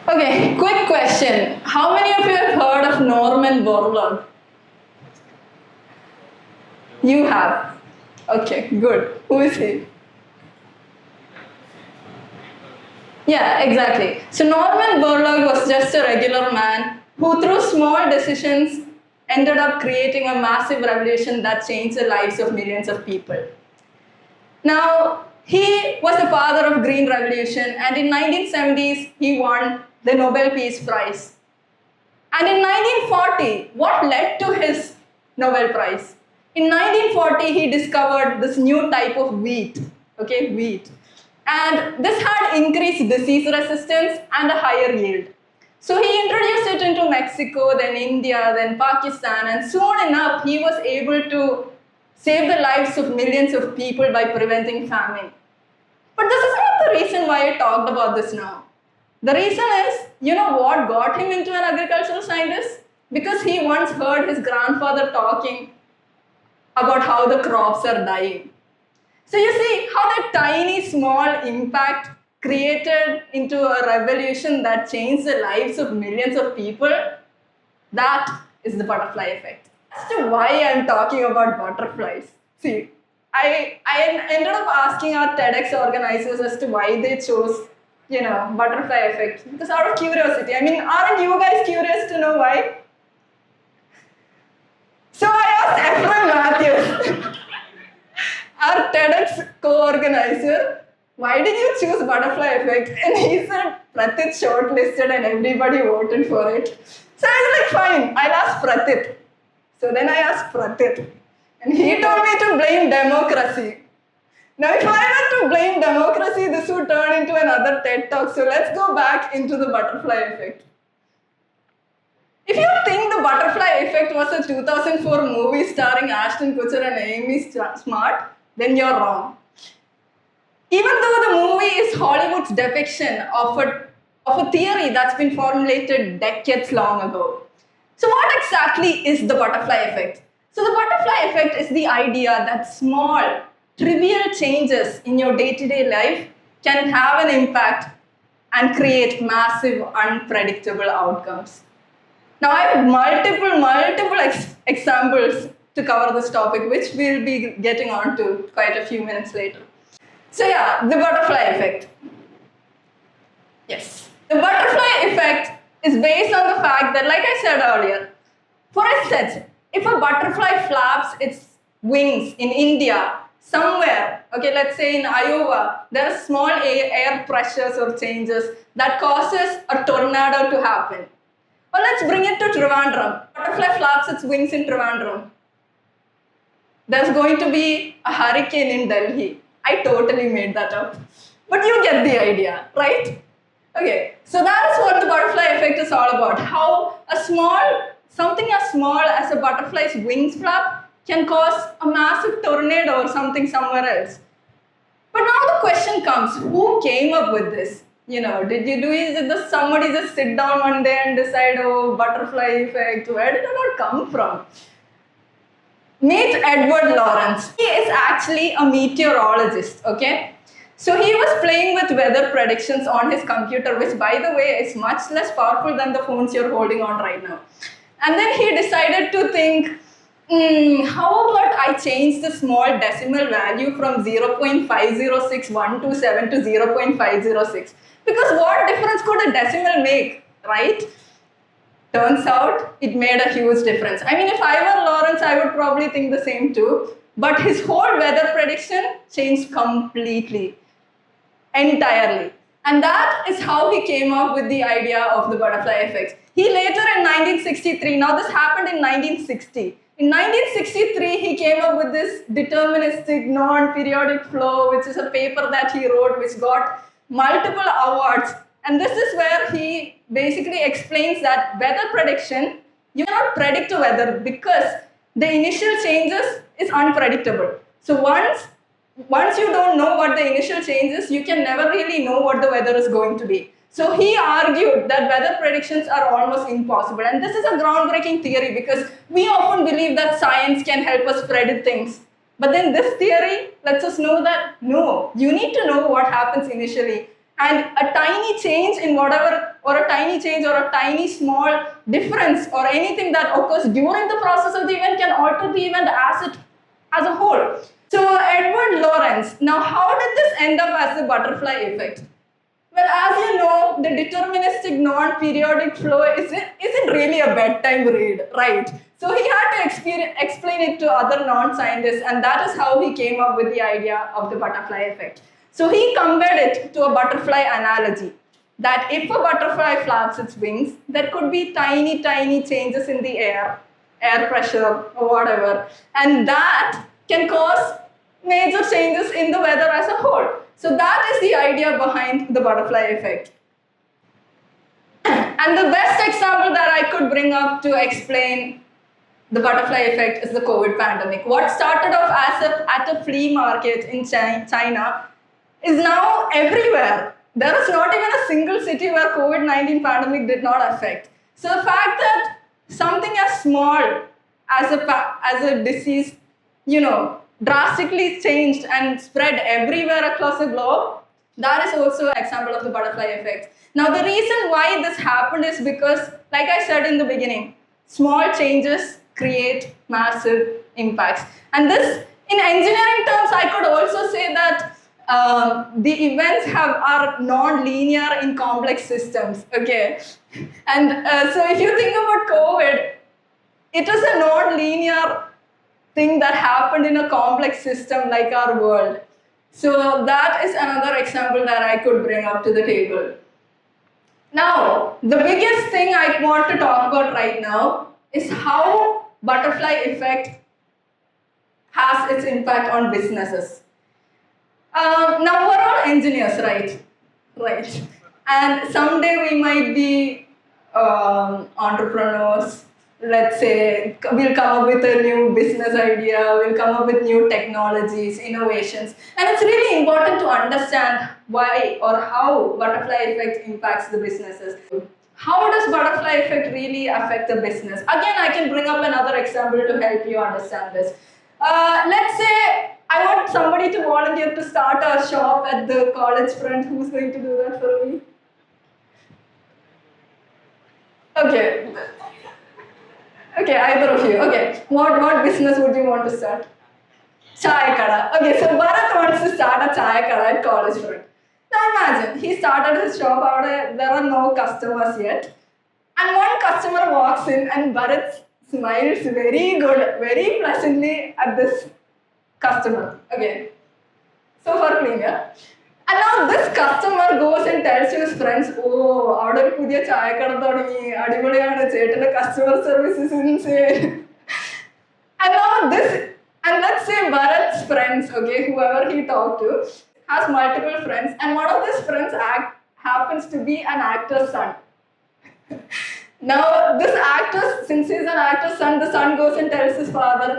Okay, quick question. How many of you have heard of Norman Borlaug? You have. Okay, good. Who is he? Yeah, exactly. So Norman Borlaug was just a regular man who, through small decisions, ended up creating a massive revolution that changed the lives of millions of people. Now, he was the father of Green Revolution, and in 1970s he won the Nobel Peace Prize. And in 1940, what led to his Nobel Prize? In 1940, he discovered this new type of wheat, okay, wheat. And this had increased disease resistance and a higher yield. So he introduced it into Mexico, then India, then Pakistan, and soon enough, he was able to save the lives of millions of people by preventing famine. But this is not the reason why I talked about this now. The reason is, you know what got him into an agricultural scientist? Because he once heard his grandfather talking about how the crops are dying. So you see how that tiny small impact created into a revolution that changed the lives of millions of people? That is the butterfly effect. As to why I'm talking about butterflies. See, I ended up asking our TEDx organizers as to why they chose, butterfly effect. Because out of curiosity. I mean, aren't you guys curious to know why? So I asked Efren Matthews, our TEDx co-organizer, why did you choose butterfly effect? And he said, Pratit shortlisted and everybody voted for it. So I was like, fine, I'll ask Pratit. So then I asked Pratit. And he told me to blame democracy. Now if I were to blame democracy, this would turn into another TED talk. So let's go back into the butterfly effect. If you think the butterfly effect was a 2004 movie starring Ashton Kutcher and Amy Smart, then you're wrong. Even though the movie is Hollywood's depiction of a theory that's been formulated decades long ago. So what exactly is the butterfly effect? So the butterfly effect is the idea that small, trivial changes in your day-to-day life can have an impact and create massive, unpredictable outcomes. Now I have multiple examples to cover this topic, which we'll be getting on to quite a few minutes later. So yeah, the butterfly effect. Yes. The butterfly effect is based on the fact that, like I said earlier, for instance, if a butterfly flaps its wings in India, somewhere, okay, let's say in Iowa, there are small air pressures or changes that causes a tornado to happen. Or let's bring it to Trivandrum. Butterfly flaps its wings in Trivandrum. There's going to be a hurricane in Delhi. I totally made that up. But you get the idea, right? Okay, so that is what the butterfly effect is all about. How something as small as a butterfly's wings flap can cause a massive tornado or something somewhere else. But now the question comes, who came up with this? Did somebody just sit down one day and decide, oh, butterfly effect, where did it all come from? Meet Edward Lorenz. He is actually a meteorologist, okay? So he was playing with weather predictions on his computer, which by the way is much less powerful than the phones you're holding on right now. And then he decided to think, how about I change the small decimal value from 0.506127 to 0.506? Because what difference could a decimal make, right? Turns out, it made a huge difference. I mean, if I were Lawrence, I would probably think the same too. But his whole weather prediction changed completely, entirely. And that is how he came up with the idea of the butterfly effect. He later in 1963, now this happened in 1960. In 1963, he came up with this deterministic non-periodic flow, which is a paper that he wrote, which got multiple awards. And this is where he basically explains that weather prediction, you cannot predict the weather because the initial changes is unpredictable. So once you don't know what the initial change is, you can never really know what the weather is going to be. So he argued that weather predictions are almost impossible. And this is a groundbreaking theory because we often believe that science can help us predict things. But then this theory lets us know that no, you need to know what happens initially. And a tiny change in whatever, or a tiny change or a tiny small difference or anything that occurs during the process of the event can alter the event as a whole. So Edward Lorenz, now how did this end up as the butterfly effect? Well, as you know, the deterministic non-periodic flow isn't really a bedtime read, right? So he had to explain it to other non-scientists, and that is how he came up with the idea of the butterfly effect. So he compared it to a butterfly analogy, that if a butterfly flaps its wings, there could be tiny, tiny changes in the air pressure or whatever, and that can cause major changes in the weather as a whole. So that is the idea behind the butterfly effect. And the best example that I could bring up to explain the butterfly effect is the COVID pandemic. What started off at a flea market in China is now everywhere. There is not even a single city where COVID-19 pandemic did not affect. So the fact that something as small as a disease, drastically changed and spread everywhere across the globe, that is also an example of the butterfly effect. Now, the reason why this happened is because, like I said in the beginning, small changes create massive impacts. And this, in engineering terms, I could also say that the events are non-linear in complex systems, okay? And so if you think about COVID, it is a non-linear thing that happened in a complex system like our world. So that is another example that I could bring up to the table. Now, the biggest thing I want to talk about right now is how butterfly effect has its impact on businesses. Now, we're all engineers, right? Right. And someday we might be entrepreneurs. Let's say we'll come up with a new business idea, we'll come up with new technologies, innovations. And it's really important to understand why or how butterfly effect impacts the businesses. How does butterfly effect really affect the business? Again, I can bring up another example to help you understand this. Let's say I want somebody to volunteer to start a shop at the college front. Who's going to do that for me? Okay. Okay, either of you. Okay, what business would you want to start? Chai kada. Okay, so Bharat wants to start a chai kada at college front. Now imagine, he started his shop out, there are no customers yet. And one customer walks in and Bharat smiles very good, very pleasantly at this customer. Okay, so for clean, yeah? And now this customer goes and tells his friends, oh, അവിടെ ഒരു പുതിയ ചായക്കട തുടങ്ങി, അടിപൊളിയാണ് ചേട്ടന്റെ customer service is insane. And now and let's say Bharat's friends, okay, whoever he talked to, has multiple friends, and one of his friends happens to be an actor's son. Now, this actor, since he's an actor's son, the son goes and tells his father,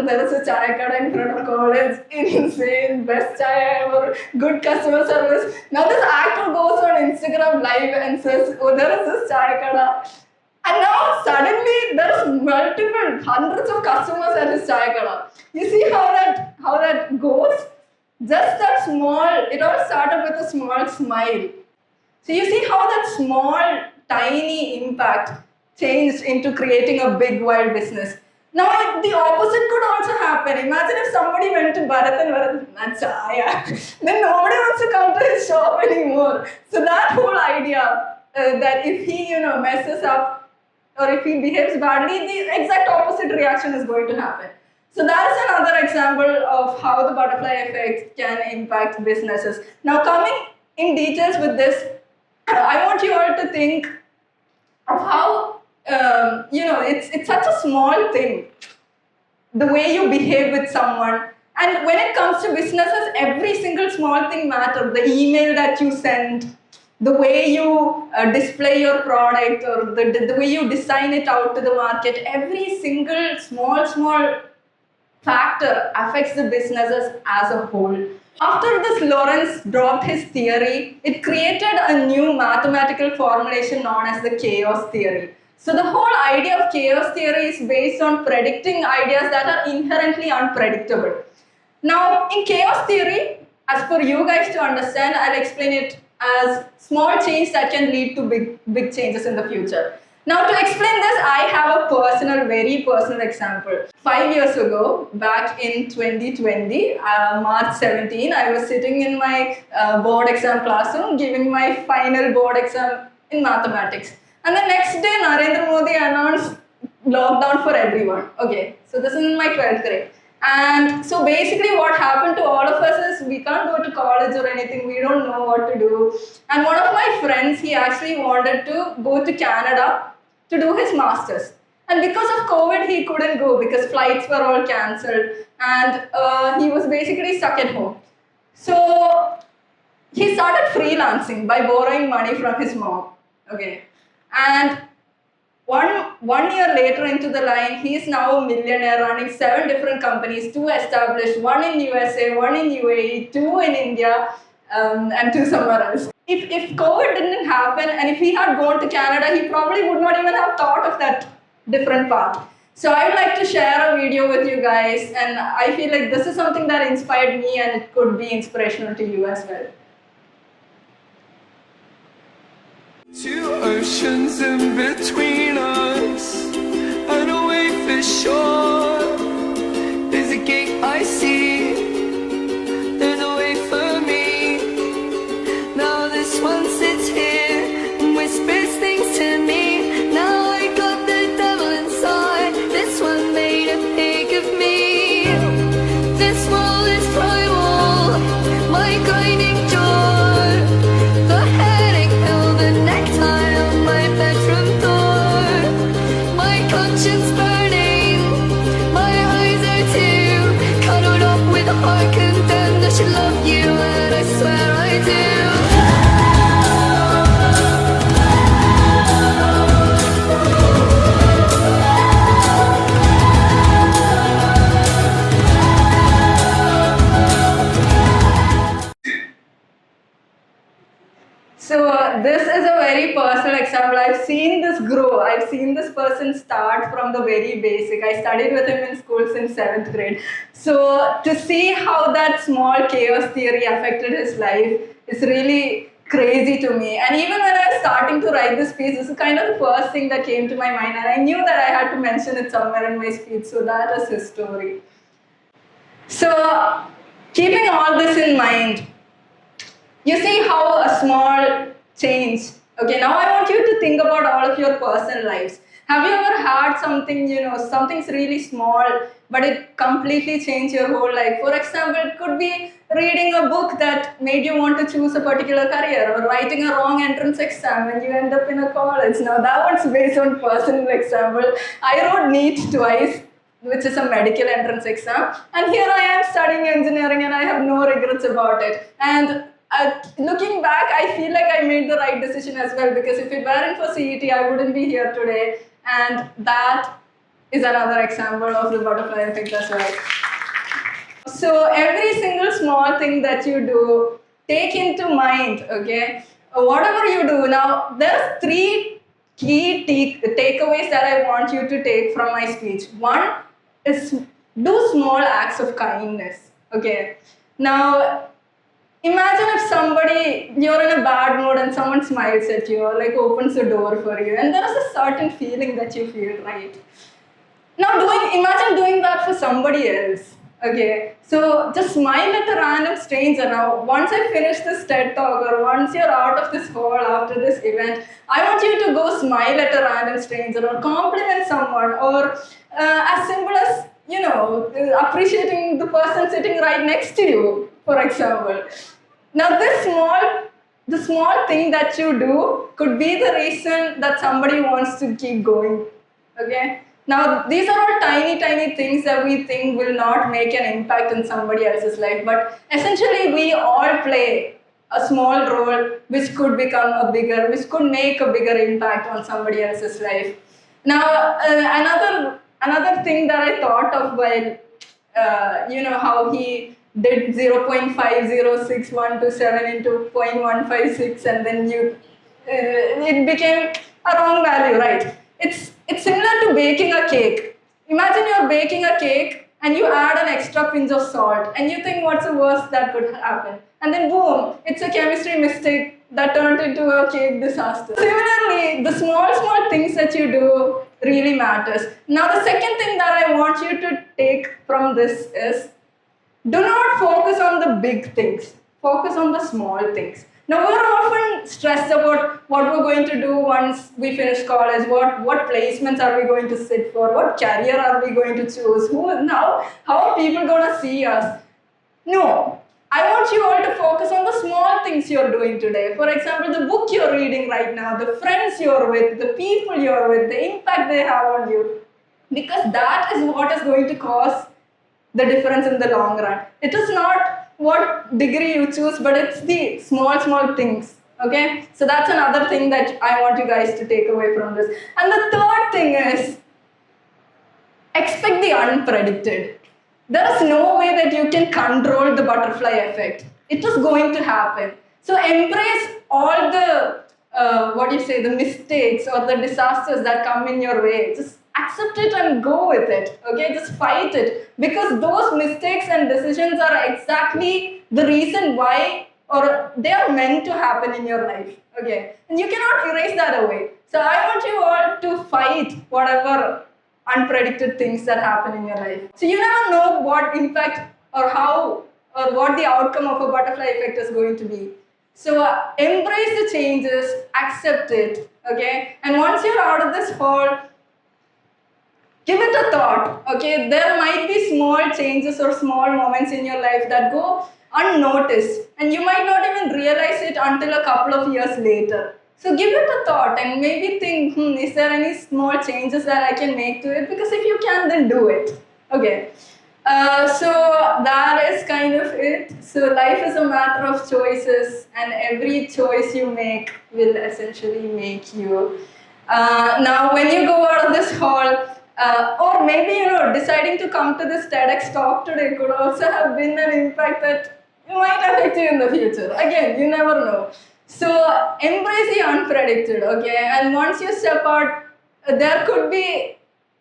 there is a chai kada in front of college, insane, best chai ever, good customer service. Now, this actor goes on Instagram live and says, oh, there is this chai kada. And now, suddenly, there's multiple, hundreds of customers at his chai kada. You see how that goes? Just that small, it all started with a small smile. So you see how that small, tiny impact changed into creating a big, wild business. Now, the opposite could also happen. Imagine if somebody went to Bharat and Bharat, that's chaya. Then nobody wants to come to his shop anymore. So that whole idea that if he, messes up or if he behaves badly, the exact opposite reaction is going to happen. So that's another example of how the butterfly effect can impact businesses. Now, coming in details with this, I want you all to think of how, it's such a small thing, the way you behave with someone. And when it comes to businesses, every single small thing matters. The email that you send, the way you display your product, or the way you design it out to the market, every single small factor affects the businesses as a whole. After this, Lorenz dropped his theory. It created a new mathematical formulation known as the chaos theory. So the whole idea of chaos theory is based on predicting ideas that are inherently unpredictable. Now, in chaos theory, as for you guys to understand, I'll explain it as small change that can lead to big changes in the future. Now, to explain this, I have a very personal example. 5 years ago, back in 2020, March 17, I was sitting in my board exam classroom giving my final board exam in mathematics. And the next day, Narendra Modi announced lockdown for everyone. Okay, so this is in my 12th grade. And so basically what happened to all of us is we can't go to college or anything, we don't know what to do. And one of my friends, he actually wanted to go to Canada to do his masters. And because of COVID, he couldn't go because flights were all cancelled and he was basically stuck at home. So he started freelancing by borrowing money from his mom. Okay. And one year later into the line, he is now a millionaire running 7 different companies, 2 established, 1 in USA, 1 in UAE, 2 in India, and 2 somewhere else. If COVID didn't happen and if he had gone to Canada, he probably would not even have thought of that different path. So I would like to share a video with you guys, and I feel like this is something that inspired me and it could be inspirational to you as well. 2 oceans in between us, and away for shore. There's a gate I see, there's a way for me. Now this one sits here and whispers things to me. Now I got the devil inside, this one made a pig of me. This wall is primal, my grinding jaw, the headache pill, the necktie on my bedroom door. My conscience burning, my eyes are too cuddled up with a heart condemned. I should love you and I swear I do. So this is a very personal example. I've seen this grow. I've seen this person start from the very basic. I studied with him in school since 7th grade. So to see how that small chaos theory affected his life is really crazy to me. And even when I was starting to write this piece, this is kind of the first thing that came to my mind. And I knew that I had to mention it somewhere in my speech. So that is his story. So keeping all this in mind, you see how a small change, okay, now I want you to think about all of your personal lives. Have you ever had something, something's really small, but it completely changed your whole life? For example, it could be reading a book that made you want to choose a particular career, or writing a wrong entrance exam and you end up in a college. Now that one's based on personal example. I wrote NEET twice, which is a medical entrance exam, and here I am studying engineering and I have no regrets about it. And looking back, I feel like I made the right decision as well, because if it weren't for CET, I wouldn't be here today. And that is another example of the butterfly effect as well. So every single small thing that you do, take into mind, okay? Whatever you do. Now, there are 3 key takeaways that I want you to take from my speech. One is do small acts of kindness, okay? Now, imagine if you're in a bad mood and someone smiles at you or like opens the door for you, and there is a certain feeling that you feel, right? Now imagine doing that for somebody else, okay? So just smile at a random stranger. Now, once I finish this TED talk or once you're out of this hall after this event, I want you to go smile at a random stranger or compliment someone, or as simple as, appreciating the person sitting right next to you, for example. Now, the small thing that you do could be the reason that somebody wants to keep going, okay? Now, these are all tiny, tiny things that we think will not make an impact in somebody else's life, but essentially we all play a small role which could which could make a bigger impact on somebody else's life. Now, another thing that I thought of while, how he did 0.50627 into 0.156, and then it became a wrong value, right? It's similar to baking a cake. Imagine you're baking a cake and you add an extra pinch of salt and you think, what's the worst that could happen? And then boom, it's a chemistry mistake that turned into a cake disaster. Similarly, the small things that you do really matters. Now, the second thing that I want you to take from this is, do not focus on the big things. Focus on the small things. Now, we're often stressed about what we're going to do once we finish college, what placements are we going to sit for, what career are we going to choose, how are people going to see us. No, I want you all to focus on the small things you're doing today. For example, the book you're reading right now, the friends you're with, the people you're with, the impact they have on you. Because that is what is going to cause the difference in the long run. It is not what degree you choose, but it's the small things. Okay? So that's another thing that I want you guys to take away from this. And the third thing is, expect the unpredicted. There is no way that you can control the butterfly effect. It is going to happen. So embrace all the, the mistakes or the disasters that come in your way. Just accept it and go with it. Okay, just fight it. Because those mistakes and decisions are exactly the reason why, or they are meant to happen in your life. Okay, and you cannot erase that away. So I want you all to fight whatever unpredicted things that happen in your life. So you never know what impact or how or what the outcome of a butterfly effect is going to be. So embrace the changes, accept it, okay? And once you're out of this hole, give it a thought, okay? There might be small changes or small moments in your life that go unnoticed, and you might not even realize it until a couple of years later. So give it a thought and maybe think, is there any small changes that I can make to it? Because if you can, then do it. Okay. So that is kind of it. So life is a matter of choices, and every choice you make will essentially make you. Now, when you go out of this hall, or maybe deciding to come to this TEDx talk today could also have been an impact that might affect you in the future. Again, you never know. So embrace the unpredicted, okay? And once you step out, there could be,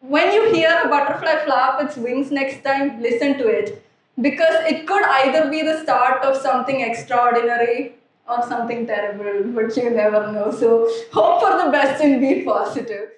when you hear a butterfly flap its wings next time, listen to it. Because it could either be the start of something extraordinary or something terrible, but you never know. So hope for the best and be positive.